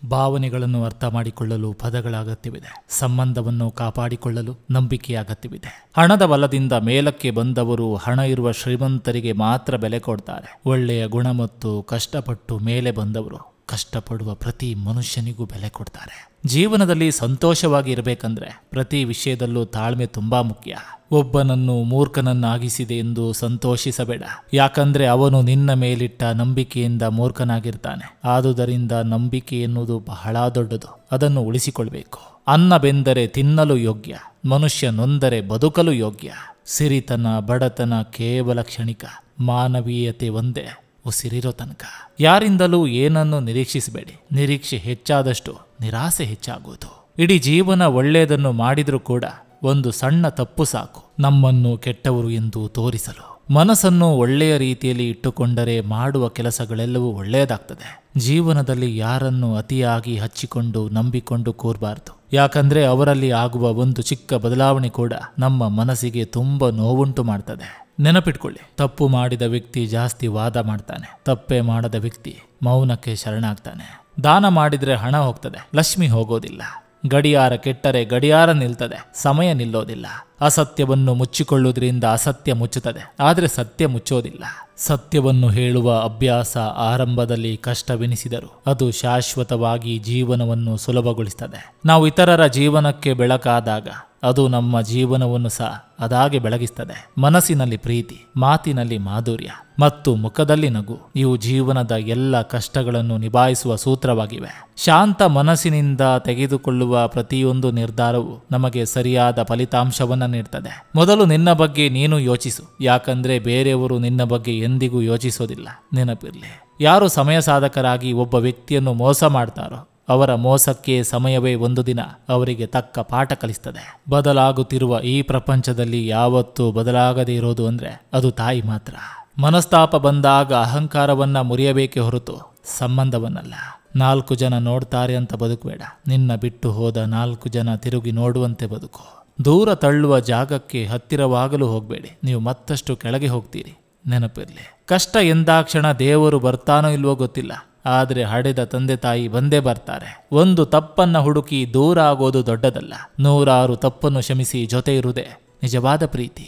ಭಾವನೆಗಳನ್ನು ಅರ್ಥ ಮಾಡಿಕೊಳ್ಳಲು ಪದಗಳ ಅಗತ್ಯವಿದೆ. ಸಂಬಂಧವನ್ನು ಕಾಪಾಡಿಕೊಳ್ಳಲು ನಂಬಿಕೆಯ ಅಗತ್ಯವಿದೆ. ಹಣದ ಬಲದಿಂದ ಮೇಲಕ್ಕೆ ಬಂದವರು ಹಣ ಇರುವ ಶ್ರೀಮಂತರಿಗೆ ಮಾತ್ರ ಬೆಲೆ ಕೊಡ್ತಾರೆ. ಒಳ್ಳೆಯ ಗುಣ ಮತ್ತು ಕಷ್ಟಪಟ್ಟು ಮೇಲೆ ಬಂದವರು ಕಷ್ಟಪಡುವ ಪ್ರತಿ ಮನುಷ್ಯನಿಗೂ ಬೆಲೆ ಕೊಡ್ತಾರೆ. ಜೀವನದಲ್ಲಿ ಸಂತೋಷವಾಗಿ ಇರಬೇಕಂದ್ರೆ ಪ್ರತಿ ವಿಷಯದಲ್ಲೂ ತಾಳ್ಮೆ ತುಂಬಾ ಮುಖ್ಯ. ಒಬ್ಬನನ್ನು ಮೂರ್ಖನನ್ನಾಗಿಸಿದೆ ಎಂದು ಸಂತೋಷಿಸಬೇಡ. ಯಾಕಂದ್ರೆ ಅವನು ನಿನ್ನ ಮೇಲಿಟ್ಟ ನಂಬಿಕೆಯಿಂದ ಮೂರ್ಖನಾಗಿರ್ತಾನೆ. ಆದುದರಿಂದ ನಂಬಿಕೆ ಎನ್ನುವುದು ಬಹಳ ದೊಡ್ಡದು. ಅದನ್ನು ಉಳಿಸಿಕೊಳ್ಬೇಕು. ಅನ್ನ ಬೆಂದರೆ ತಿನ್ನಲು ಯೋಗ್ಯ, ಮನುಷ್ಯ ನೊಂದರೆ ಬದುಕಲು ಯೋಗ್ಯ. ಸಿರಿತನ ಬಡತನ ಕೇವಲ ಕ್ಷಣಿಕ, ಮಾನವೀಯತೆ ಒಂದೇ ಉಸಿರಿರೋ ತನಕ. ಯಾರಿಂದಲೂ ಏನನ್ನು ನಿರೀಕ್ಷಿಸಬೇಡಿ. ನಿರೀಕ್ಷೆ ಹೆಚ್ಚಾದಷ್ಟು ನಿರಾಸೆ ಹೆಚ್ಚಾಗುವುದು. ಇಡೀ ಜೀವನ ಒಳ್ಳೆಯದನ್ನು ಮಾಡಿದ್ರೂ ಕೂಡ ಒಂದು ಸಣ್ಣ ತಪ್ಪು ಸಾಕು ನಮ್ಮನ್ನು ಕೆಟ್ಟವರು ಎಂದು ತೋರಿಸಲು. ಮನಸ್ಸನ್ನು ಒಳ್ಳೆಯ ರೀತಿಯಲ್ಲಿ ಇಟ್ಟುಕೊಂಡರೆ ಮಾಡುವ ಕೆಲಸಗಳೆಲ್ಲವೂ ಒಳ್ಳೆಯದಾಗ್ತದೆ. ಜೀವನದಲ್ಲಿ ಯಾರನ್ನು ಅತಿಯಾಗಿ ಹಚ್ಚಿಕೊಂಡು ನಂಬಿಕೊಂಡು ಕೂರಬಾರದು. ಯಾಕಂದ್ರೆ ಅವರಲ್ಲಿ ಆಗುವ ಒಂದು ಚಿಕ್ಕ ಬದಲಾವಣೆ ಕೂಡ ನಮ್ಮ ಮನಸ್ಸಿಗೆ ತುಂಬ ನೋವುಂಟು ಮಾಡ್ತದೆ. ನೆನಪಿಟ್ಕೊಳ್ಳಿ, ತಪ್ಪು ಮಾಡಿದ ವ್ಯಕ್ತಿ ಜಾಸ್ತಿ ವಾದ ಮಾಡ್ತಾನೆ. ತಪ್ಪೇ ಮಾಡದ ವ್ಯಕ್ತಿ ಮೌನಕ್ಕೆ ಶರಣಾಗ್ತಾನೆ. ದಾನ ಮಾಡಿದ್ರೆ ಹಣ ಹೋಗ್ತದೆ, ಲಕ್ಷ್ಮಿ ಹೋಗೋದಿಲ್ಲ. ಗಡಿಯಾರ ಕೆಟ್ಟರೆ ಗಡಿಯಾರ ನಿಲ್ತದೆ, ಸಮಯ ನಿಲ್ಲೋದಿಲ್ಲ. ಅಸತ್ಯವನ್ನು ಮುಚ್ಚಿಕೊಳ್ಳುವುದರಿಂದ ಅಸತ್ಯ ಮುಚ್ಚುತ್ತದೆ, ಆದರೆ ಸತ್ಯ ಮುಚ್ಚೋದಿಲ್ಲ. ಸತ್ಯವನ್ನು ಹೇಳುವ ಅಭ್ಯಾಸ ಆರಂಭದಲ್ಲಿ ಕಷ್ಟವೆನಿಸಿದರೂ ಅದು ಶಾಶ್ವತವಾಗಿ ಜೀವನವನ್ನು ಸುಲಭಗೊಳಿಸುತ್ತದೆ. ನಾವು ಇತರರ ಜೀವನಕ್ಕೆ ಬೆಳಕಾದಾಗ ಅದು ನಮ್ಮ ಜೀವನವನ್ನು ಸಹ ಅದಾಗೆ ಬೆಳಗಿಸ್ತದೆ. ಮನಸ್ಸಿನಲ್ಲಿ ಪ್ರೀತಿ, ಮಾತಿನಲ್ಲಿ ಮಾಧುರ್ಯ ಮತ್ತು ಮುಖದಲ್ಲಿ ನಗು ಇವು ಜೀವನದ ಎಲ್ಲ ಕಷ್ಟಗಳನ್ನು ನಿಭಾಯಿಸುವ ಸೂತ್ರವಾಗಿವೆ. ಶಾಂತ ಮನಸ್ಸಿನಿಂದ ತೆಗೆದುಕೊಳ್ಳುವ ಪ್ರತಿಯೊಂದು ನಿರ್ಧಾರವು ನಮಗೆ ಸರಿಯಾದ ಫಲಿತಾಂಶವನ್ನು ನೀಡ್ತದೆ. ಮೊದಲು ನಿನ್ನ ಬಗ್ಗೆ ನೀನು ಯೋಚಿಸು. ಯಾಕಂದ್ರೆ ಬೇರೆಯವರು ನಿನ್ನ ಬಗ್ಗೆ ಎಂದಿಗೂ ಯೋಚಿಸೋದಿಲ್ಲ. ನೆನಪಿರ್ಲಿ, ಯಾರು ಸಮಯ ಸಾಧಕರಾಗಿ ಒಬ್ಬ ವ್ಯಕ್ತಿಯನ್ನು ಮೋಸ ಮಾಡ್ತಾರೋ ಅವರ ಮೋಸಕ್ಕೆ ಸಮಯವೇ ಒಂದು ದಿನ ಅವರಿಗೆ ತಕ್ಕ ಪಾಠ ಕಲಿಸ್ತದೆ. ಬದಲಾಗುತ್ತಿರುವ ಈ ಪ್ರಪಂಚದಲ್ಲಿ ಯಾವತ್ತೂ ಬದಲಾಗದೇ ಇರೋದು ಅಂದ್ರೆ ಅದು ತಾಯಿ ಮಾತ್ರ. ಮನಸ್ತಾಪ ಬಂದಾಗ ಅಹಂಕಾರವನ್ನ ಮುರಿಯಬೇಕೇ ಹೊರತು ಸಂಬಂಧವನ್ನಲ್ಲ. 4 ಜನ ನೋಡ್ತಾರೆ ಅಂತ ಬದುಕಬೇಡ. ನಿನ್ನ ಬಿಟ್ಟು ಹೋದ 4 ಜನ ತಿರುಗಿ ನೋಡುವಂತೆ ಬದುಕು. ದೂರ ತಳ್ಳುವ ಜಾಗಕ್ಕೆ ಹತ್ತಿರವಾಗಲು ಹೋಗಬೇಡಿ. ನೀವು ಮತ್ತಷ್ಟು ಕೆಳಗೆ ಹೋಗ್ತೀರಿ. ನೆನಪಿರ್ಲಿ, ಕಷ್ಟ ಎಂದಾಕ್ಷಣ ದೇವರು ಬರ್ತಾನೋ ಇಲ್ವೋ ಗೊತ್ತಿಲ್ಲ, ಆದರೆ ಹಡೆದ ತಂದೆ ತಾಯಿ ಬಂದೇ ಬರ್ತಾರೆ. ಒಂದು ತಪ್ಪನ್ನ ಹುಡುಕಿ ದೂರ ಆಗೋದು ದೊಡ್ಡದಲ್ಲ. 100 ತಪ್ಪನ್ನು ಕ್ಷಮಿಸಿ ಜೊತೆ ಇರುವುದೇ ನಿಜವಾದ ಪ್ರೀತಿ.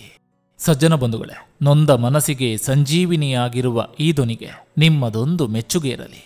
ಸಜ್ಜನ ಬಂಧುಗಳೇ, ನೊಂದ ಮನಸ್ಸಿಗೆ ಸಂಜೀವಿನಿಯಾಗಿರುವ ಈ ಧ್ವನಿಗೆ ನಿಮ್ಮದೊಂದು ಮೆಚ್ಚುಗೆ ಇರಲಿ.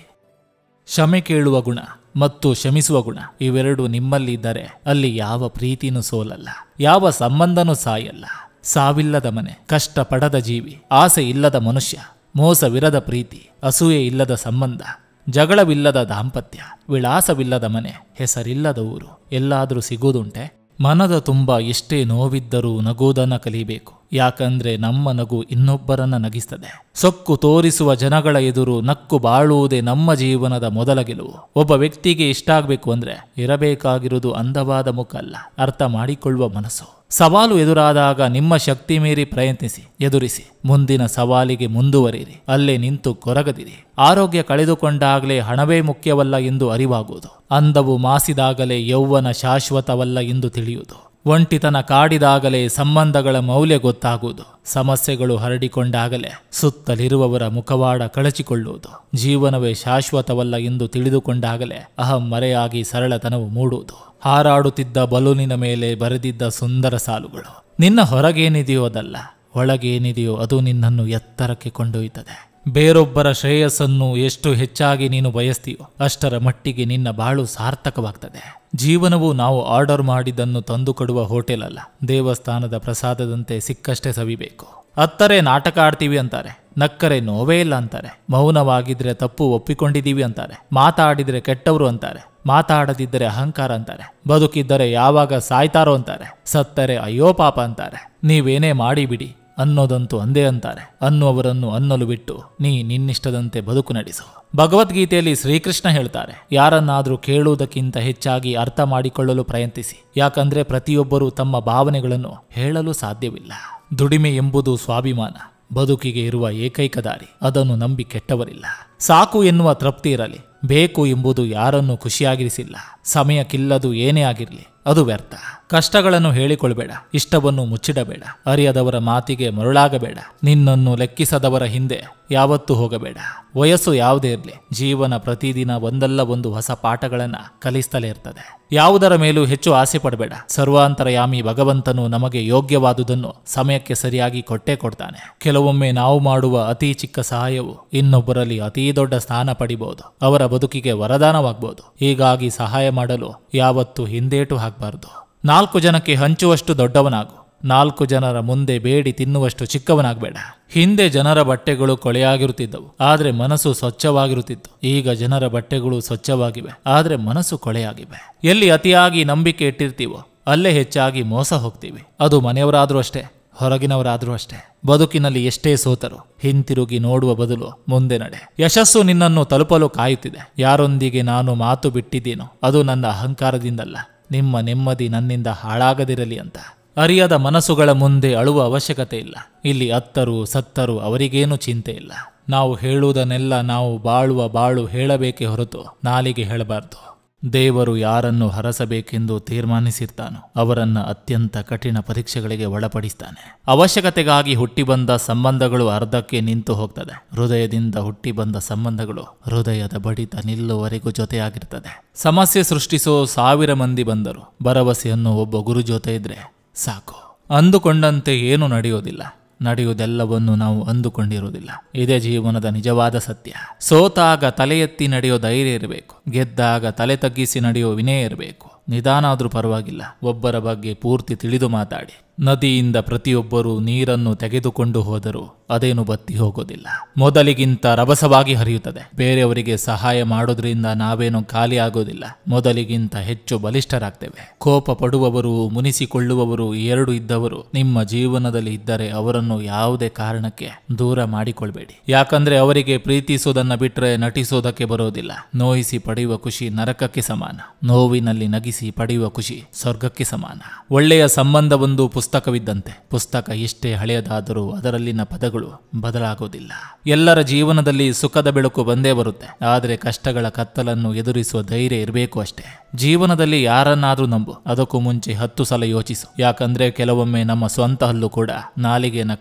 ಕ್ಷಮೆ ಕೇಳುವ ಗುಣ ಮತ್ತು ಕ್ಷಮಿಸುವ ಗುಣ ಇವೆರಡು ನಿಮ್ಮಲ್ಲಿ ಇದ್ದರೆ ಅಲ್ಲಿ ಯಾವ ಪ್ರೀತಿನೂ ಸೋಲಲ್ಲ, ಯಾವ ಸಂಬಂಧನೂ ಸಾಯಲ್ಲ. ಸಾವಿಲ್ಲದ ಮನೆ, ಕಷ್ಟಪಡದ ಜೀವಿ, ಆಸೆ ಇಲ್ಲದ ಮನುಷ್ಯ, ಮೋಸವಿರದ ಪ್ರೀತಿ, ಅಸೂಯೆ ಇಲ್ಲದ ಸಂಬಂಧ, ಜಗಳವಿಲ್ಲದ ದಾಂಪತ್ಯ, ವಿಳಾಸವಿಲ್ಲದ ಮನೆ, ಹೆಸರಿಲ್ಲದ ಊರು ಎಲ್ಲಾದರೂ ಸಿಗೋದುಂಟೆ? ಮನದ ತುಂಬ ಎಷ್ಟೇ ನೋವಿದ್ದರೂ ನಗುವುದನ್ನು ಕಲಿಬೇಕು. ಯಾಕಂದ್ರೆ ನಮ್ಮ ನಗು ಇನ್ನೊಬ್ಬರನ್ನ ನಗಿಸ್ತದೆ. ಸೊಕ್ಕು ತೋರಿಸುವ ಜನಗಳ ಎದುರು ನಕ್ಕು ಬಾಳುವುದೇ ನಮ್ಮ ಜೀವನದ ಮೊದಲ ಗೆಲುವು. ಒಬ್ಬ ವ್ಯಕ್ತಿಗೆ ಇಷ್ಟ ಆಗಬೇಕು ಅಂದ್ರೆ ಇರಬೇಕಾಗಿರುವುದು ಅಂದವಾದ ಮುಖ ಅಲ್ಲ, ಅರ್ಥ ಮಾಡಿಕೊಳ್ಳುವ ಮನಸ್ಸು. ಸವಾಲು ಎದುರಾದಾಗ ನಿಮ್ಮ ಶಕ್ತಿ ಮೀರಿ ಪ್ರಯತ್ನಿಸಿ, ಎದುರಿಸಿ. ಮುಂದಿನ ಸವಾಲಿಗೆ ಮುಂದುವರಿಯಿರಿ, ಅಲ್ಲೇ ನಿಂತು ಕೊರಗದಿರಿ. ಆರೋಗ್ಯ ಕಳೆದುಕೊಂಡಾಗಲೇ ಹಣವೇ ಮುಖ್ಯವಲ್ಲ ಎಂದು ಅರಿವಾಗುವುದು. ಅಂದವು ಮಾಸಿದಾಗಲೇ ಯೌವನ ಶಾಶ್ವತವಲ್ಲ ಎಂದು ತಿಳಿಯುವುದು. ಒಂಟಿತನ ಕಾಡಿದಾಗಲೇ ಸಂಬಂಧಗಳ ಮೌಲ್ಯ ಗೊತ್ತಾಗುವುದು. ಸಮಸ್ಯೆಗಳು ಹರಡಿಕೊಂಡಾಗಲೇ ಸುತ್ತಲಿರುವವರ ಮುಖವಾಡ ಕಳಚಿಕೊಳ್ಳುವುದು. ಜೀವನವೇ ಶಾಶ್ವತವಲ್ಲ ಎಂದು ತಿಳಿದುಕೊಂಡಾಗಲೇ ಅಹಂ ಮರೆಯಾಗಿ ಸರಳತನವು ಮೂಡುವುದು. ಹಾರಾಡುತ್ತಿದ್ದ ಬಲೂನಿನ ಮೇಲೆ ಬರೆದಿದ್ದ ಸುಂದರ ಸಾಲುಗಳು. ನಿನ್ನ ಹೊರಗೇನಿದೆಯೋ ಅದಲ್ಲ, ಒಳಗೇನಿದೆಯೋ ಅದು ನಿನ್ನನ್ನು ಎತ್ತರಕ್ಕೆ ಕೊಂಡೊಯ್ಯುತ್ತದೆ. ಬೇರೊಬ್ಬರ ಶ್ರೇಯಸ್ಸನ್ನು ಎಷ್ಟು ಹೆಚ್ಚಾಗಿ ನೀನು ಬಯಸ್ತೀಯೋ ಅಷ್ಟರ ಮಟ್ಟಿಗೆ ನಿನ್ನ ಬಾಳು ಸಾರ್ಥಕವಾಗ್ತದೆ. ಜೀವನವು ನಾವು ಆರ್ಡರ್ ಮಾಡಿದ್ದನ್ನು ತಂದುಕೊಡುವ ಹೋಟೆಲ್ ಅಲ್ಲ, ದೇವಸ್ಥಾನದ ಪ್ರಸಾದದಂತೆ ಸಿಕ್ಕಷ್ಟೇ ಸವಿಬೇಕು. ಅತ್ತರೆ ನಾಟಕ ಆಡ್ತೀವಿ ಅಂತಾರೆ, ನಕ್ಕರೆ ನೋವೇ ಇಲ್ಲ ಅಂತಾರೆ, ಮೌನವಾಗಿದ್ರೆ ತಪ್ಪು ಒಪ್ಪಿಕೊಂಡಿದ್ದೀವಿ ಅಂತಾರೆ, ಮಾತಾಡಿದ್ರೆ ಕೆಟ್ಟವರು ಅಂತಾರೆ, ಮಾತಾಡದಿದ್ದರೆ ಅಹಂಕಾರ ಅಂತಾರೆ, ಬದುಕಿದ್ದರೆ ಯಾವಾಗ ಸಾಯ್ತಾರೋ ಅಂತಾರೆ, ಸತ್ತರೆ ಅಯ್ಯೋ ಪಾಪ ಅಂತಾರೆ. ನೀವೇನೇ ಮಾಡಿ ಬಿಡಿ ಅನ್ನೋದಂತೂ ಅಂದೇ ಅಂತಾರೆ. ಅನ್ನುವವರನ್ನು ಅನ್ನಲು ಬಿಟ್ಟು ನಿನ್ನಿಷ್ಟದಂತೆ ಬದುಕು ನಡೆಸು. ಭಗವದ್ಗೀತೆಯಲ್ಲಿ ಶ್ರೀಕೃಷ್ಣ ಹೇಳ್ತಾರೆ, ಯಾರನ್ನಾದ್ರೂ ಕೇಳುವುದಕ್ಕಿಂತ ಹೆಚ್ಚಾಗಿ ಅರ್ಥ ಮಾಡಿಕೊಳ್ಳಲು ಪ್ರಯತ್ನಿಸಿ. ಯಾಕಂದ್ರೆ ಪ್ರತಿಯೊಬ್ಬರೂ ತಮ್ಮ ಭಾವನೆಗಳನ್ನು ಹೇಳಲು ಸಾಧ್ಯವಿಲ್ಲ. ದುಡಿಮೆ ಎಂಬುದು ಸ್ವಾಭಿಮಾನ, ಬದುಕಿಗೆ ಇರುವ ಏಕೈಕ ದಾರಿ. ಅದನ್ನು ನಂಬಿ ಕೆಟ್ಟವರಿಲ್ಲ. ಸಾಕು ಎನ್ನುವ ತೃಪ್ತಿ ಇರಲಿ. ಬೇಕು ಎಂಬುದು ಯಾರನ್ನೂ ಖುಷಿಯಾಗಿರಿಸಿಲ್ಲ. ಸಮಯಕ್ಕಿಲ್ಲದು ಏನೇ ಆಗಿರಲಿ, ಅದು ವ್ಯರ್ಥ. ಕಷ್ಟಗಳನ್ನು ಹೇಳಿಕೊಳ್ಬೇಡ, ಇಷ್ಟವನ್ನು ಮುಚ್ಚಿಡಬೇಡ, ಅರಿಯದವರ ಮಾತಿಗೆ ಮರುಳಾಗಬೇಡ, ನಿನ್ನನ್ನು ಲೆಕ್ಕಿಸದವರ ಹಿಂದೆ ಯಾವತ್ತೂ ಹೋಗಬೇಡ. ವಯಸ್ಸು ಯಾವುದೇ ಇರಲಿ, ಜೀವನ ಪ್ರತಿದಿನ ಒಂದಲ್ಲ ಒಂದು ಹೊಸ ಪಾಠಗಳನ್ನ ಕಲಿಸ್ತಲೇ ಇರ್ತದೆ. ಯಾವುದರ ಮೇಲೂ ಹೆಚ್ಚು ಆಸೆ ಪಡಬೇಡ. ಸರ್ವಾಂತರಯಾಮಿ ಭಗವಂತನು ನಮಗೆ ಯೋಗ್ಯವಾದುದನ್ನು ಸಮಯಕ್ಕೆ ಸರಿಯಾಗಿ ಕೊಟ್ಟೇ ಕೊಡ್ತಾನೆ. ಕೆಲವೊಮ್ಮೆ ನಾವು ಮಾಡುವ ಅತಿ ಚಿಕ್ಕ ಸಹಾಯವು ಇನ್ನೊಬ್ಬರಲ್ಲಿ ಅತೀ ದೊಡ್ಡ ಸ್ಥಾನ ಪಡಿಬಹುದು, ಅವರ ಬದುಕಿಗೆ ವರದಾನವಾಗಬಹುದು. ಹೀಗಾಗಿ ಸಹಾಯ ಮಾಡಲು ಯಾವತ್ತೂ ಹಿಂದೇಟು ಹಾಕಬಾರದು. 4 ಜನಕ್ಕೆ ಹಂಚುವಷ್ಟು ದೊಡ್ಡವನಾಗು, 4 ಜನರ ಮುಂದೆ ಬೇಡಿ ತಿನ್ನುವಷ್ಟು ಚಿಕ್ಕವನಾಗಬೇಡ. ಹಿಂದೆ ಜನರ ಬಟ್ಟೆಗಳು ಕೊಳೆಯಾಗಿರುತ್ತಿದ್ದವು, ಆದರೆ ಮನಸ್ಸು ಸ್ವಚ್ಛವಾಗಿರುತ್ತಿತ್ತು. ಈಗ ಜನರ ಬಟ್ಟೆಗಳು ಸ್ವಚ್ಛವಾಗಿವೆ, ಆದರೆ ಮನಸ್ಸು ಕೊಳೆಯಾಗಿವೆ. ಎಲ್ಲಿ ಅತಿಯಾಗಿ ನಂಬಿಕೆ ಇಟ್ಟಿರ್ತೀವೋ ಅಲ್ಲೇ ಹೆಚ್ಚಾಗಿ ಮೋಸ ಹೋಗ್ತೀವಿ. ಅದು ಮನೆಯವರಾದರೂ ಅಷ್ಟೇ, ಹೊರಗಿನವರಾದರೂ ಅಷ್ಟೇ. ಬದುಕಿನಲ್ಲಿ ಎಷ್ಟೇ ಸೋತರು ಹಿಂತಿರುಗಿ ನೋಡುವ ಬದಲು ಮುಂದೆ ನಡೆ. ಯಶಸ್ಸು ನಿನ್ನನ್ನು ತಲುಪಲು ಕಾಯುತ್ತಿದೆ. ಯಾರೊಂದಿಗೆ ನಾನು ಮಾತು ಬಿಟ್ಟಿದ್ದೀನೋ ಅದು ನನ್ನ ಅಹಂಕಾರದಿಂದಲ್ಲ, ನಿಮ್ಮ ನೆಮ್ಮದಿ ನನ್ನಿಂದ ಹಾಳಾಗದಿರಲಿ ಅಂತ. ಅರಿಯದ ಮನಸ್ಸುಗಳ ಮುಂದೆ ಅಳುವ ಅವಶ್ಯಕತೆ ಇಲ್ಲ. ಇಲ್ಲಿ ಅತ್ತರು ಸತ್ತರು ಅವರಿಗೇನು ಚಿಂತೆ ಇಲ್ಲ. ನಾವು ಹೇಳುವುದನ್ನೆಲ್ಲ ನಾವು ಬಾಳುವ ಬಾಳು ಹೇಳಬೇಕೇ ಹೊರತು ನಾಲಿಗೆ ಹೇಳಬಾರ್ದು. ದೇವರು ಯಾರನ್ನು ಹರಸಬೇಕೆಂದು ತೀರ್ಮಾನಿಸಿರ್ತಾನೋ ಅವರನ್ನ ಅತ್ಯಂತ ಕಠಿಣ ಪರೀಕ್ಷೆಗಳಿಗೆ ಒಳಪಡಿಸ್ತಾನೆ. ಅವಶ್ಯಕತೆಗಾಗಿ ಹುಟ್ಟಿ ಬಂದ ಸಂಬಂಧಗಳು ಅರ್ಧಕ್ಕೆ ನಿಂತು ಹೋಗ್ತದೆ. ಹೃದಯದಿಂದ ಹುಟ್ಟಿ ಬಂದ ಸಂಬಂಧಗಳು ಹೃದಯದ ಬಡಿತ ನಿಲ್ಲುವವರೆಗೂ ಜೊತೆಯಾಗಿರ್ತದೆ. ಸಮಸ್ಯೆ ಸೃಷ್ಟಿಸೋ 1000 ಮಂದಿ ಬಂದರು, ಭರವಸೆಯನ್ನು ಒಬ್ಬ ಗುರು ಜೊತೆ ಇದ್ರೆ ಸಾಕು. ಅಂದುಕೊಂಡಂತೆ ಏನು ನಡೆಯೋದಿಲ್ಲ, ನಡೆಯುವುದೆಲ್ಲವನ್ನು ನಾವು ಅಂದುಕೊಂಡಿರುವುದಿಲ್ಲ. ಇದೇ ಜೀವನದ ನಿಜವಾದ ಸತ್ಯ. ಸೋತಾಗ ತಲೆ ಎತ್ತಿ ನಡೆಯೋ ಧೈರ್ಯ ಇರಬೇಕು, ಗೆದ್ದಾಗ ತಲೆ ತಗ್ಗಿಸಿ ನಡೆಯೋ ವಿನಯ ಇರಬೇಕು. ನಿಧಾನ ಆದ್ರೂ ಪರವಾಗಿಲ್ಲ, ಒಬ್ಬರ ಬಗ್ಗೆ ಪೂರ್ತಿ ತಿಳಿದು ಮಾತಾಡಿ. ನದಿಯಿಂದ ಪ್ರತಿಯೊಬ್ಬರೂ ನೀರನ್ನು ತೆಗೆದುಕೊಂಡು ಹೋದರೂ ಅದೇನು ಬತ್ತಿ ಹೋಗೋದಿಲ್ಲ, ಮೊದಲಿಗಿಂತ ರಭಸವಾಗಿ ಹರಿಯುತ್ತದೆ. ಬೇರೆಯವರಿಗೆ ಸಹಾಯ ಮಾಡೋದ್ರಿಂದ ನಾವೇನು ಖಾಲಿ ಆಗೋದಿಲ್ಲ, ಮೊದಲಿಗಿಂತ ಹೆಚ್ಚು ಬಲಿಷ್ಠರಾಗ್ತೇವೆ. ಕೋಪ ಪಡುವವರು ಮುನಿಸಿಕೊಳ್ಳುವವರು 2 ಇದ್ದವರು ನಿಮ್ಮ ಜೀವನದಲ್ಲಿ ಇದ್ದರೆ ಅವರನ್ನು ಯಾವುದೇ ಕಾರಣಕ್ಕೆ ದೂರ ಮಾಡಿಕೊಳ್ಬೇಡಿ. ಯಾಕಂದ್ರೆ ಅವರಿಗೆ ಪ್ರೀತಿಸುವುದನ್ನ ಬಿಟ್ರೆ ನಟಿಸೋದಕ್ಕೆ ಬರೋದಿಲ್ಲ. ನೋಯಿಸಿ ಪಡೆಯುವ ಖುಷಿ ನರಕಕ್ಕೆ ಸಮಾನ, ನೋವಿನಲ್ಲಿ ನಗಿಸಿ ಪಡೆಯುವ ಖುಷಿ ಸ್ವರ್ಗಕ್ಕೆ ಸಮಾನ. ಒಳ್ಳೆಯ ಸಂಬಂಧವೊಂದು ಪುಸ್ತಕವಿದ್ದಂತೆ. ಪುಸ್ತಕ ಎಷ್ಟೇ ಹಳೆಯದಾದರೂ ಅದರಲ್ಲಿನ ಪದಗಳು ಬದಲಾಗೋದಿಲ್ಲ. ಎಲ್ಲರ ಜೀವನದಲ್ಲಿ ಸುಖದ ಬೆಳಕು ಬಂದೇ ಬರುತ್ತೆ, ಆದರೆ ಕಷ್ಟಗಳ ಕತ್ತಲನ್ನು ಎದುರಿಸುವ ಧೈರ್ಯ ಇರಬೇಕು ಅಷ್ಟೇ. ಜೀವನದಲ್ಲಿ ಯಾರನ್ನಾದ್ರೂ ನಂಬು, ಅದಕ್ಕೂ ಮುಂಚೆ 10 ಸಲ ಯೋಚಿಸು. ಯಾಕಂದ್ರೆ ಕೆಲವೊಮ್ಮೆ ನಮ್ಮ ಸ್ವಂತ ಹಲ್ಲು ಕೂಡ ನಾಲಿಗೆಯನ್ನು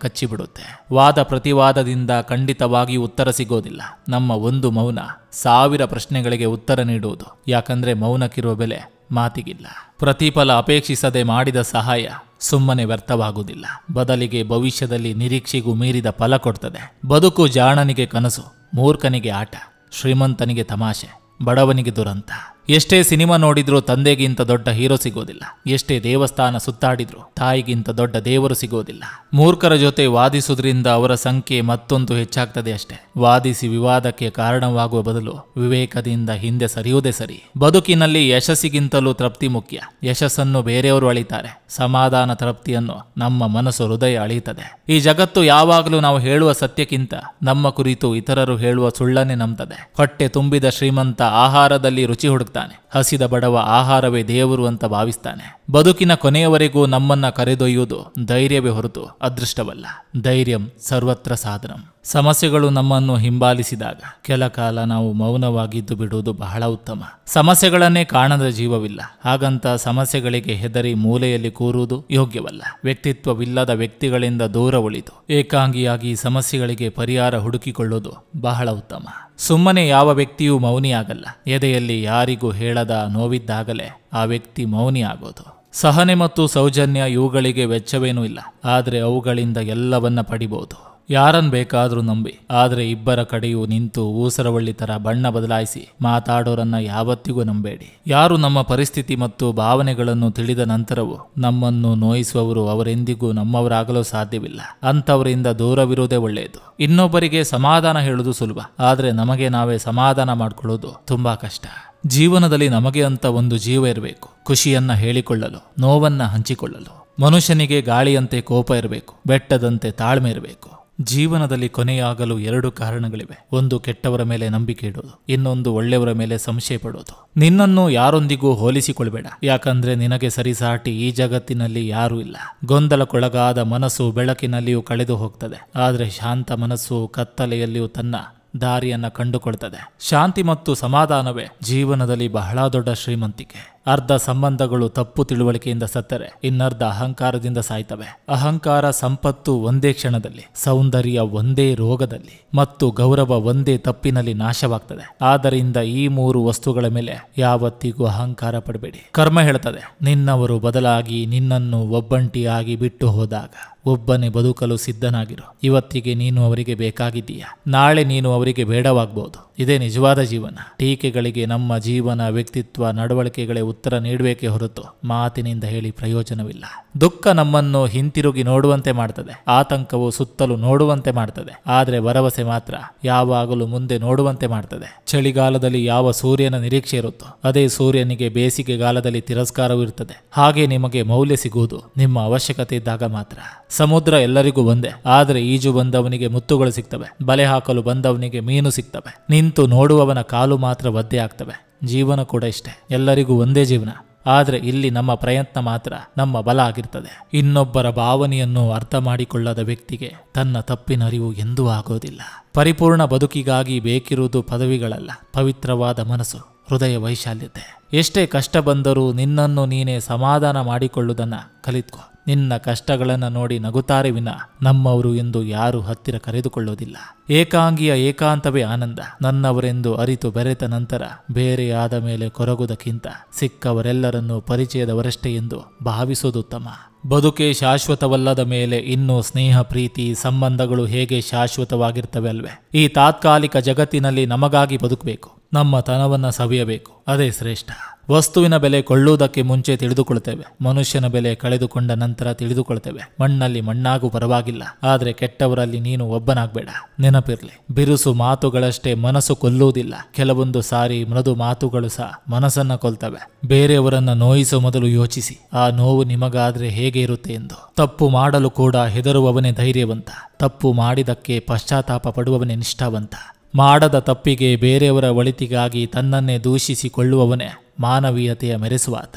ಕಚ್ಚಿಬಿಡುತ್ತೆ. ವಾದ ಪ್ರತಿವಾದದಿಂದ ಖಂಡಿತವಾಗಿಯೂ ಉತ್ತರ ಸಿಗೋದಿಲ್ಲ. ನಮ್ಮ ಒಂದು ಮೌನ 1000 ಪ್ರಶ್ನೆಗಳಿಗೆ ಉತ್ತರ ನೀಡುವುದು. ಯಾಕಂದ್ರೆ ಮೌನಕ್ಕಿರುವ ಬೆಲೆ ಮಾತಿಗಿಲ್ಲ. ಪ್ರತಿಫಲ ಅಪೇಕ್ಷಿಸದೆ ಮಾಡಿದ ಸಹಾಯ ಸುಮ್ಮನೆ ವ್ಯರ್ಥವಾಗುವುದಿಲ್ಲ, ಬದಲಿಗೆ ಭವಿಷ್ಯದಲ್ಲಿ ನಿರೀಕ್ಷೆಗೂ ಮೀರಿದ ಫಲ ಕೊಡ್ತದೆ. ಬದುಕು ಜಾಣನಿಗೆ ಕನಸು, ಮೂರ್ಖನಿಗೆ ಆಟ, ಶ್ರೀಮಂತನಿಗೆ ತಮಾಷೆ, ಬಡವನಿಗೆ ದುರಂತ. ಎಷ್ಟೇ ಸಿನಿಮಾ ನೋಡಿದ್ರೂ ತಂದೆಗಿಂತ ದೊಡ್ಡ ಹೀರೋ ಸಿಗೋದಿಲ್ಲ, ಎಷ್ಟೇ ದೇವಸ್ಥಾನ ಸುತ್ತಾಡಿದ್ರೂ ತಾಯಿಗಿಂತ ದೊಡ್ಡ ದೇವರು ಸಿಗೋದಿಲ್ಲ. ಮೂರ್ಖರ ಜೊತೆ ವಾದಿಸುವುದರಿಂದ ಅವರ ಸಂಖ್ಯೆ ಮತ್ತೊಂದು ಹೆಚ್ಚಾಗ್ತದೆ ಅಷ್ಟೇ. ವಾದಿಸಿ ವಿವಾದಕ್ಕೆ ಕಾರಣವಾಗುವ ಬದಲು ವಿವೇಕದಿಂದ ಹಿಂದೆ ಸರಿಯುವುದೇ ಸರಿ. ಬದುಕಿನಲ್ಲಿ ಯಶಸ್ಸಿಗಿಂತಲೂ ತೃಪ್ತಿ ಮುಖ್ಯ. ಯಶಸ್ಸನ್ನು ಬೇರೆಯವರು ಅಳಿತಾರೆ, ಸಮಾಧಾನ ತೃಪ್ತಿಯನ್ನು ನಮ್ಮ ಮನಸ್ಸು ಹೃದಯ ಅಳಿಯುತ್ತದೆ. ಈ ಜಗತ್ತು ಯಾವಾಗಲೂ ನಾವು ಹೇಳುವ ಸತ್ಯಕ್ಕಿಂತ ನಮ್ಮ ಕುರಿತು ಇತರರು ಹೇಳುವ ಸುಳ್ಳನ್ನೇ ನಂಬ್ತದೆ. ಹೊಟ್ಟೆ ತುಂಬಿದ ಶ್ರೀಮಂತ ಆಹಾರದಲ್ಲಿ ರುಚಿ ಹುಡುಕ್ತಾನೆ, ಹಸಿದ ಬಡವ ಆಹಾರವೇ ದೇವರು ಅಂತ ಭಾವಿಸ್ತಾನೆ. ಬದುಕಿನ ಕೊನೆಯವರೆಗೂ ನಮ್ಮನ್ನ ಕರೆದೊಯ್ಯುವುದು ಧೈರ್ಯವೇ ಹೊರತು ಅದೃಷ್ಟವಲ್ಲ. ಧೈರ್ಯಂ ಸರ್ವತ್ರ ಸಾಧನಂ. ಸಮಸ್ಯೆಗಳು ನಮ್ಮನ್ನು ಹಿಂಬಾಲಿಸಿದಾಗ ಕೆಲ ಕಾಲ ನಾವು ಮೌನವಾಗಿದ್ದು ಬಿಡುವುದು ಬಹಳ ಉತ್ತಮ. ಸಮಸ್ಯೆಗಳನ್ನೇ ಕಾಣದ ಜೀವವಿಲ್ಲ, ಹಾಗಂತ ಸಮಸ್ಯೆಗಳಿಗೆ ಹೆದರಿ ಮೂಲೆಯಲ್ಲಿ ಕೂರುವುದು ಯೋಗ್ಯವಲ್ಲ. ವ್ಯಕ್ತಿತ್ವವಿಲ್ಲದ ವ್ಯಕ್ತಿಗಳಿಂದ ದೂರ ಉಳಿದು ಏಕಾಂಗಿಯಾಗಿ ಸಮಸ್ಯೆಗಳಿಗೆ ಪರಿಹಾರ ಹುಡುಕಿಕೊಳ್ಳುವುದು ಬಹಳ ಉತ್ತಮ. ಸುಮ್ಮನೆ ಯಾವ ವ್ಯಕ್ತಿಯೂ ಮೌನಿಯಾಗಲ್ಲ. ಎದೆಯಲ್ಲಿ ಯಾರಿಗೂ ಹೇಳದ ನೋವಿದ್ದಾಗಲೇ ಆ ವ್ಯಕ್ತಿ ಮೌನಿ ಆಗೋದು. ಸಹನೆ ಮತ್ತು ಸೌಜನ್ಯ ಇವುಗಳಿಗೆ ವೆಚ್ಚವೇನೂ ಇಲ್ಲ, ಆದರೆ ಅವುಗಳಿಂದ ಎಲ್ಲವನ್ನ ಪಡಿಬಹುದು. ಯಾರನ್ನು ಬೇಕಾದರೂ ನಂಬಿ, ಆದರೆ ಇಬ್ಬರ ಕಡೆಯೂ ನಿಂತು ಊಸರವಳ್ಳಿ ತರ ಬಣ್ಣ ಬದಲಾಯಿಸಿ ಮಾತಾಡೋರನ್ನ ಯಾವತ್ತಿಗೂ ನಂಬೇಡಿ. ಯಾರು ನಮ್ಮ ಪರಿಸ್ಥಿತಿ ಮತ್ತು ಭಾವನೆಗಳನ್ನು ತಿಳಿದ ನಂತರವೂ ನಮ್ಮನ್ನು ನೋಯಿಸುವವರು ಅವರೆಂದಿಗೂ ನಮ್ಮವರಾಗಲು ಸಾಧ್ಯವಿಲ್ಲ. ಅಂಥವರಿಂದ ದೂರವಿರುವುದೇ ಒಳ್ಳೆಯದು. ಇನ್ನೊಬ್ಬರಿಗೆ ಸಮಾಧಾನ ಹೇಳುವುದು ಸುಲಭ, ಆದರೆ ನಮಗೆ ನಾವೇ ಸಮಾಧಾನ ಮಾಡಿಕೊಳ್ಳೋದು ತುಂಬಾ ಕಷ್ಟ. ಜೀವನದಲ್ಲಿ ನಮಗೆ ಅಂತ ಒಂದು ಜೀವ ಇರಬೇಕು, ಖುಷಿಯನ್ನ ಹೇಳಿಕೊಳ್ಳಲು, ನೋವನ್ನ ಹಂಚಿಕೊಳ್ಳಲು. ಮನುಷ್ಯನಿಗೆ ಗಾಳಿಯಂತೆ ಕೋಪ ಇರಬೇಕು, ಬೆಟ್ಟದಂತೆ ತಾಳ್ಮೆ ಇರಬೇಕು. ಜೀವನದಲ್ಲಿ ಕೊನೆಯಾಗಲು 2 ಕಾರಣಗಳಿವೆ. ಒಂದು ಕೆಟ್ಟವರ ಮೇಲೆ ನಂಬಿಕೆ ಇಡೋದು, ಇನ್ನೊಂದು ಒಳ್ಳೆಯವರ ಮೇಲೆ ಸಂಶಯ ಪಡೋದು. ನಿನ್ನನ್ನು ಯಾರೊಂದಿಗೂ ಹೋಲಿಸಿಕೊಳ್ಬೇಡ, ಯಾಕಂದ್ರೆ ನಿನಗೆ ಸರಿಸಾಟಿ ಈ ಜಗತ್ತಿನಲ್ಲಿ ಯಾರೂ ಇಲ್ಲ. ಗೊಂದಲಕ್ಕೊಳಗಾದ ಮನಸ್ಸು ಬೆಳಕಿನಲ್ಲಿಯೂ ಕಳೆದು ಹೋಗ್ತದೆ, ಆದರೆ ಶಾಂತ ಮನಸ್ಸು ಕತ್ತಲೆಯಲ್ಲಿಯೂ ತನ್ನ ದಾರಿಯನ್ನ ಕಂಡುಕೊಳ್ತದೆ. ಶಾಂತಿ ಮತ್ತು ಸಮಾಧಾನವೇ ಜೀವನದಲ್ಲಿ ಬಹಳ ದೊಡ್ಡ ಶ್ರೀಮಂತಿಕೆ. ಅರ್ಧ ಸಂಬಂಧಗಳು ತಪ್ಪು ತಿಳುವಳಿಕೆಯಿಂದ ಸತ್ತರೆ ಇನ್ನರ್ಧ ಅಹಂಕಾರದಿಂದ ಸಾಯ್ತವೆ. ಅಹಂಕಾರ ಸಂಪತ್ತು ಒಂದೇ ಕ್ಷಣದಲ್ಲಿ, ಸೌಂದರ್ಯ ಒಂದೇ ರೋಗದಲ್ಲಿ ಮತ್ತು ಗೌರವ ಒಂದೇ ತಪ್ಪಿನಲ್ಲಿ ನಾಶವಾಗ್ತದೆ. ಆದ್ದರಿಂದ ಈ 3 ವಸ್ತುಗಳ ಮೇಲೆ ಯಾವತ್ತಿಗೂ ಅಹಂಕಾರ ಪಡಬೇಡಿ. ಕರ್ಮ ಹೇಳ್ತದೆ, ನಿನ್ನವರು ಬದಲಾಗಿ ನಿನ್ನನ್ನು ಒಬ್ಬಂಟಿಯಾಗಿ ಬಿಟ್ಟು ಹೋದಾಗ ಒಬ್ಬನೇ ಬದುಕಲು ಸಿದ್ಧನಾಗಿರು. ಇವತ್ತಿಗೆ ನೀನು ಅವರಿಗೆ ಬೇಕಾಗಿದ್ದೀಯಾ, ನಾಳೆ ನೀನು ಅವರಿಗೆ ಬೇಡವಾಗಬಹುದು. ಇದೇ ನಿಜವಾದ ಜೀವನ. ಟೀಕೆಗಳಿಗೆ ನಮ್ಮ ಜೀವನ, ವ್ಯಕ್ತಿತ್ವ, ನಡವಳಿಕೆಗಳೇ ಉತ್ತರ ನೀಡಬೇಕೇ ಹೊರತು ಮಾತಿನಿಂದ ಹೇಳಿ ಪ್ರಯೋಜನವಿಲ್ಲ. ದುಃಖ ನಮ್ಮನ್ನು ಹಿಂತಿರುಗಿ ನೋಡುವಂತೆ ಮಾಡ್ತದೆ, ಆತಂಕವು ಸುತ್ತಲೂ ನೋಡುವಂತೆ ಮಾಡ್ತದೆ, ಆದರೆ ಭರವಸೆ ಮಾತ್ರ ಯಾವಾಗಲೂ ಮುಂದೆ ನೋಡುವಂತೆ ಮಾಡ್ತದೆ. ಚಳಿಗಾಲದಲ್ಲಿ ಯಾವ ಸೂರ್ಯನ ನಿರೀಕ್ಷೆ ಇರುತ್ತೋ ಅದೇ ಸೂರ್ಯನಿಗೆ ಬೇಸಿಗೆಗಾಲದಲ್ಲಿ ತಿರಸ್ಕಾರವೂ ಇರ್ತದೆ. ಹಾಗೆ ನಿಮಗೆ ಮೌಲ್ಯ ಸಿಗುವುದು ನಿಮ್ಮ ಅವಶ್ಯಕತೆ ಇದ್ದಾಗ ಮಾತ್ರ. ಸಮುದ್ರ ಎಲ್ಲರಿಗೂ ಒಂದೇ, ಆದರೆ ಈಜು ಬಂದವನಿಗೆ ಮುತ್ತುಗಳು ಸಿಗ್ತವೆ, ಬಲೆ ಹಾಕಲು ಬಂದವನಿಗೆ ಮೀನು ಸಿಗ್ತವೆ, ನಿಂತು ನೋಡುವವನ ಕಾಲು ಮಾತ್ರ ಒದ್ದೆ ಆಗ್ತವೆ. ಜೀವನ ಕೂಡ ಇಷ್ಟೇ, ಎಲ್ಲರಿಗೂ ಒಂದೇ ಜೀವನ, ಆದರೆ ಇಲ್ಲಿ ನಮ್ಮ ಪ್ರಯತ್ನ ಮಾತ್ರ ನಮ್ಮ ಬಲ ಆಗಿರ್ತದೆ. ಇನ್ನೊಬ್ಬರ ಭಾವನೆಯನ್ನು ಅರ್ಥ ಮಾಡಿಕೊಳ್ಳದ ವ್ಯಕ್ತಿಗೆ ತನ್ನ ತಪ್ಪಿನ ಅರಿವು ಎಂದೂ ಆಗೋದಿಲ್ಲ. ಪರಿಪೂರ್ಣ ಬದುಕಿಗಾಗಿ ಬೇಕಿರುವುದು ಪದವಿಗಳಲ್ಲ, ಪವಿತ್ರವಾದ ಮನಸ್ಸು, ಹೃದಯ ವೈಶಾಲ್ಯತೆ. ಎಷ್ಟೇ ಕಷ್ಟ ಬಂದರೂ ನಿನ್ನನ್ನು ನೀನೇ ಸಮಾಧಾನ ಮಾಡಿಕೊಳ್ಳುವುದನ್ನು ಕಲಿತ್ಕೋ. ನಿನ್ನ ಕಷ್ಟಗಳನ್ನು ನೋಡಿ ನಗುತ್ತಾರೆ ವಿನ ನಮ್ಮವರು ಎಂದು ಯಾರು ಹತ್ತಿರ ಕರೆದುಕೊಳ್ಳೋದಿಲ್ಲ. ಏಕಾಂಗಿಯ ಏಕಾಂತವೇ ಆನಂದ. ನನ್ನವರೆಂದು ಅರಿತು ಬೆರೆತ ನಂತರ ಬೇರೆಯಾದ ಮೇಲೆ ಕೊರಗುವುದಕ್ಕಿಂತ ಸಿಕ್ಕವರೆಲ್ಲರನ್ನೂ ಪರಿಚಯದವರಷ್ಟೇ ಎಂದು ಭಾವಿಸೋದು ಉತ್ತಮ. ಬದುಕೆ ಶಾಶ್ವತವಲ್ಲದ ಮೇಲೆ ಇನ್ನು ಸ್ನೇಹ, ಪ್ರೀತಿ, ಸಂಬಂಧಗಳು ಹೇಗೆ ಶಾಶ್ವತವಾಗಿರ್ತವೆ ಅಲ್ವೇ? ಈ ತಾತ್ಕಾಲಿಕ ಜಗತ್ತಿನಲ್ಲಿ ನಮಗಾಗಿ ಬದುಕಬೇಕು, ನಮ್ಮ ತನವನ್ನ ಸವಿಯಬೇಕು, ಅದೇ ಶ್ರೇಷ್ಠ. ವಸ್ತುವಿನ ಬೆಲೆ ಕೊಳ್ಳುವುದಕ್ಕೆ ಮುಂಚೆ ತಿಳಿದುಕೊಳ್ತೇವೆ, ಮನುಷ್ಯನ ಬೆಲೆ ಕಳೆದುಕೊಂಡ ನಂತರ ತಿಳಿದುಕೊಳ್ತೇವೆ. ಮಣ್ಣಲ್ಲಿ ಮಣ್ಣಾಗೂ ಪರವಾಗಿಲ್ಲ, ಆದರೆ ಕೆಟ್ಟವರಲ್ಲಿ ನೀನು ಒಬ್ಬನಾಗಬೇಡ. ನೆನಪಿರ್ಲಿ, ಬಿರುಸು ಮಾತುಗಳಷ್ಟೇ ಮನಸ್ಸು ಕೊಲ್ಲುವುದಿಲ್ಲ, ಕೆಲವೊಂದು ಸಾರಿ ಮೃದು ಮಾತುಗಳು ಸಹ ಮನಸ್ಸನ್ನ ಕೊಲ್ತವೆ. ಬೇರೆಯವರನ್ನ ನೋಯಿಸುವ ಮೊದಲು ಯೋಚಿಸಿ, ಆ ನೋವು ನಿಮಗಾದ್ರೆ ಹೇಗೆ ಇರುತ್ತೆ ಎಂದು. ತಪ್ಪು ಮಾಡಲು ಕೂಡ ಹೆದರುವವನೇ ಧೈರ್ಯವಂತ, ತಪ್ಪು ಮಾಡಿದಕ್ಕೆ ಪಶ್ಚಾತ್ತಾಪ ಪಡುವವನೇ ನಿಷ್ಠಾವಂತ. ಮಾಡದ ತಪ್ಪಿಗೆ ಬೇರೆಯವರ ಒಳಿತಿಗಾಗಿ ತನ್ನನ್ನೇ ದೂಷಿಸಿಕೊಳ್ಳುವವನೇ ಮಾನವೀಯತೆಯ ಮೆರೆಸುವಾತ.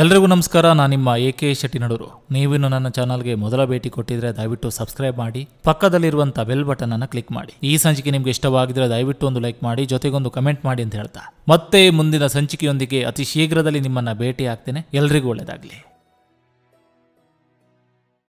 ಎಲ್ರಿಗೂ ನಮಸ್ಕಾರ, ನಾನು ನಿಮ್ಮ AK ಶೆಟ್ಟಿನಡೂರು. ನೀವಿನ್ನು ನನ್ನ ಚಾನಲ್ಗೆ ಮೊದಲ ಭೇಟಿ ಕೊಟ್ಟಿದ್ರೆ ದಯವಿಟ್ಟು ಸಬ್ಸ್ಕ್ರೈಬ್ ಮಾಡಿ, ಪಕ್ಕದಲ್ಲಿರುವಂಥ ಬೆಲ್ ಬಟನ್ ಅನ್ನು ಕ್ಲಿಕ್ ಮಾಡಿ. ಈ ಸಂಚಿಕೆ ನಿಮ್ಗೆ ಇಷ್ಟವಾಗಿದ್ರೆ ದಯವಿಟ್ಟು ಒಂದು ಲೈಕ್ ಮಾಡಿ, ಜೊತೆಗೊಂದು ಕಮೆಂಟ್ ಮಾಡಿ ಅಂತ ಹೇಳ್ತಾ ಮತ್ತೆ ಮುಂದಿನ ಸಂಚಿಕೆಯೊಂದಿಗೆ ಅತಿ ಶೀಘ್ರದಲ್ಲಿ ನಿಮ್ಮನ್ನ ಭೇಟಿ ಆಗ್ತೇನೆ. ಎಲ್ರಿಗೂ ಒಳ್ಳೆಯದಾಗಲಿ.